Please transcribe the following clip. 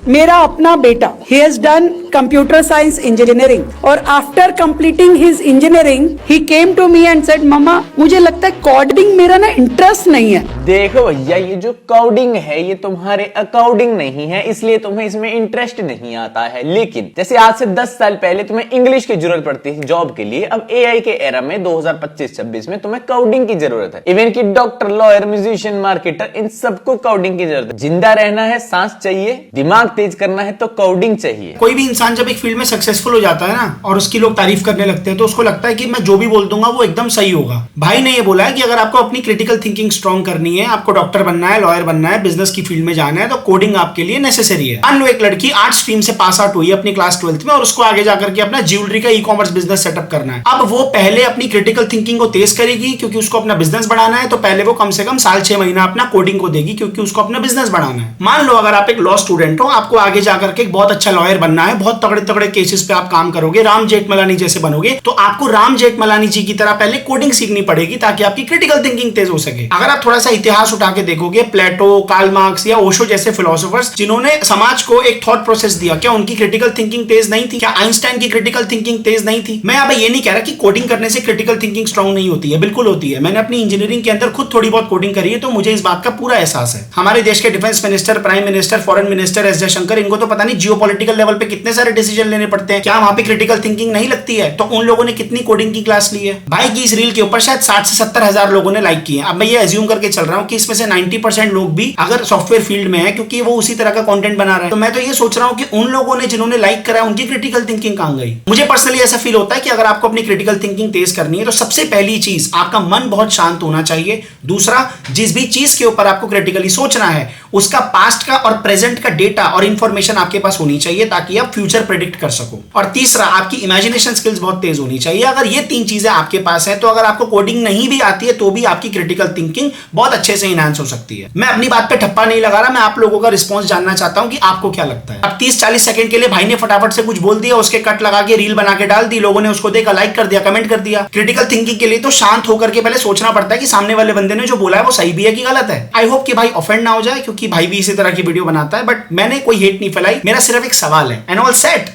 मेरा अपना बेटा, he has done computer science engineering और after completing his engineering he came to me and said मम्मा मुझे लगता है कोडिंग मेरा ना इंटरेस्ट नहीं है। देखो भैया, ये जो कोडिंग है ये तुम्हारे अकॉर्डिंग नहीं है, इसलिए तुम्हें इसमें इंटरेस्ट नहीं आता है। लेकिन जैसे आज से 10 साल पहले तुम्हें इंग्लिश की जरूरत पड़ती थी जॉब के लिए, अब एआई के एरा में 2025-26 में तुम्हें कोडिंग की जरूरत है। इवन की डॉक्टर, लॉयर, म्यूजिशियन, मार्केटर, इन सबको कोडिंग की जरूरत है। जिंदा रहना है, सांस चाहिए, दिमाग तेज करना है तो कोडिंग चाहिए। कोई भी इंसान जब एक फील्ड में सक्सेसफुल हो जाता है ना और उसकी लोग तारीफ करने लगते हैं तो उसको लगता है कि मैं जो भी बोल दूंगा वो एकदम सही होगा। भाई ने ये बोला है कि अगर आपको अपनी क्रिटिकल थिंकिंग स्ट्रॉन्ग करनी है, आपको डॉक्टर बनना है, लॉयर बनना है, बिजनेस की फील्ड में जाना है, तो कोडिंग आपके लिए नेसेसरी है। मान लो एक लड़की आर्ट स्ट्रीम से पास आउट हुई अपनी क्लास 12th में और उसको आगे जाकर के अपना ज्वेलरी का ई-कॉमर्स बिजनेस सेटअप करना है। अब वो पहले अपनी क्रिटिकल थिंकिंग को तेज करेगी क्योंकि उसको अपना बिजनेस बढ़ाना है, तो पहले वो कम से कम साल 6 महीना अपना कोडिंग को देगी क्योंकि उसको अपना बिजनेस बढ़ाना है। मान लो अगर आप एक लॉ स्टूडेंट हो, आपको आगे जाकर के एक बहुत अच्छा लॉयर बनना है, बहुत तगड़े तगड़े केसेस पे आप काम करोगे, राम जेठमलानी जैसे बनोगे, तो आपको राम जेठमलानी जी की तरह पहले कोडिंग सीखनी पड़ेगी ताकि आपकी क्रिटिकल थिंकिंग तेज हो सके। अगर आप थोड़ा सा इतिहास उठा के देखोगे, प्लेटो, कार्ल मार्क्स या ओशो जैसे फिलोसोफर्स जिन्होंने समाज को एक थॉट प्रोसेस दिया, क्या उनकी क्रिटिकल थिंकिंग तेज नहीं थी? क्या आइंस्टाइन की क्रिटिकल थिंकिंग तेज नहीं थी? मैं अब ये नहीं कह रहा कि कोडिंग करने से क्रिटिकल थिंकिंग स्ट्रांग नहीं होती है, बिल्कुल होती है। मैंने अपनी इंजीनियरिंग के अंदर खुद थोड़ी बहुत कोडिंग करी है तो मुझे इस बात का पूरा एहसास है। हमारे देश के defence minister, prime minister, foreign minister S Jaishankar, इनको तो पता नहीं जियोपॉलिटिकल लेवल पे कितने सारे डिसीजन लेने पड़ते हैं, क्या वहां पे क्रिटिकल थिंकिंग नहीं लगती है? तो उन लोगों ने कितनी कोडिंग की क्लास ली है? भाई की इस रील के ऊपर शायद 60 से 70 हजार लोगों ने लाइक किए। अब मैं ये एज्यूम करके चल रहा हूँ कि इसमें से 90% लोग भी अगर सॉफ्टवेयर फील्ड में है क्योंकि वो उसी तरह का कंटेंट बना रहे हैं। तो मैं तो ये सोच रहा हूँ कि उन लोगों ने जिन्होंने लाइक करा उनकी क्रिटिकल थिंकिंग कहां गई? मुझे पर्सनली ऐसा फील होता है कि अगर आपको अपनी क्रिटिकल थिंकिंग तेज करनी है तो सबसे पहली चीज आपका मन बहुत शांत होना चाहिए। दूसरा, जिस भी चीज के ऊपर आपको क्रिटिकली सोचना है उसका पास्ट का और प्रेजेंट का डेटा और इंफॉर्मेशन आपके पास होनी चाहिए ताकि आप फ्यूचर प्रेडिक्ट कर सको। और तीसरा, आपकी इमेजिनेशन स्किल्स बहुत तेज होनी चाहिए। अगर ये 3 चीजें आपके पास है तो अगर आपको कोडिंग नहीं भी आती है तो भी आपकी क्रिटिकल थिंकिंग बहुत अच्छे से इनहांस हो सकती है। मैं अपनी बात पे ठप्पा नहीं लगा रहा, मैं आप लोगों का रिस्पॉन्स जानना चाहता हूं कि आपको क्या लगता है। अब 30-40 सेकंड के लिए भाई ने फटाफट से कुछ बोल दिया, उसके कट लगा के रील बना के डाल दी, लोगों ने उसको देखा, लाइक कर दिया, कमेंट कर दिया। क्रिटिकल थिंकिंग के लिए तो शांत होकर के पहले सोचना पड़ता है कि सामने वाले बंदे ने जो बोला है वो सही भी है कि गलत है। आई होप कि भाई ऑफेंड ना हो जाए क्योंकि भाई भी इसी तरह की वीडियो बनाता है, बट मैंने कोई हेट नहीं फैलाई, मेरा सिर्फ एक सवाल है। And all set.